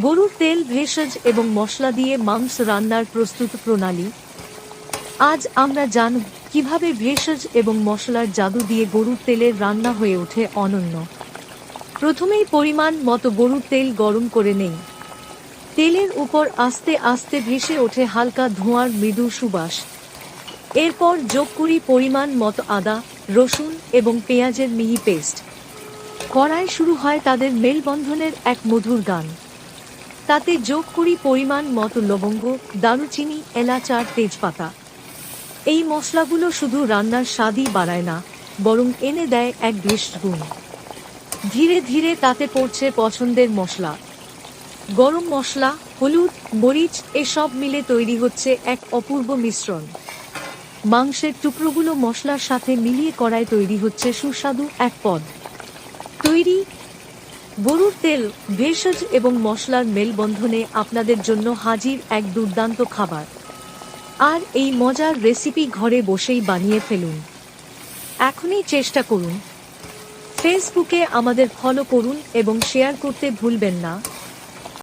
গরুর তেল, ভেষজ এবং মশলা দিয়ে মাংস রান্নার প্রস্তুত প্রণালী। আজ আমরা জানব কিভাবে ভেষজ এবং মশলার জাদু দিয়ে গরুর তেলের রান্না হয়ে ওঠে অনন্য। প্রথমেই পরিমাণ মতো গরুর তেল গরম করে নেই। তেলের উপর আস্তে আস্তে ভেসে ওঠে হালকা ধোঁয়ার মৃদু সুবাস। এরপর যোগ করি পরিমাণ মতো আদা, রসুন এবং পেঁয়াজের মিহি পেস্ট। কড়ায় শুরু হয় তাদের মেলবন্ধনের এক মধুর গান। তাতে যোগ করি পরিমাণ মতো লবঙ্গ, দারুচিনি, এলাচ আর তেজপাতা। এই মশলাগুলো শুধু রান্নার স্বাদই বাড়ায় না, বরং এনে দেয় এক বিশেষ গুণ। ধীরে ধীরে তাতে পড়ছে পছন্দের মশলা, গরম মশলা, হলুদ, মরিচ, এসব মিলে তৈরি হচ্ছে এক অপূর্ব মিশ্রণ। মাংসের টুকরোগুলো মশলার সাথে মিলিয়ে কড়ায় তৈরি হচ্ছে সুস্বাদু এক পদ। তৈরি গরুর তেল, ভেষজ এবং মশলার মেলবন্ধনে আপনাদের জন্য হাজির এক দুর্দান্ত খাবার। আর এই মজার রেসিপি ঘরে বসেই বানিয়ে ফেলুন। এখনই চেষ্টা করুন। ফেসবুকে আমাদের ফলো করুন এবং শেয়ার করতে ভুলবেন না।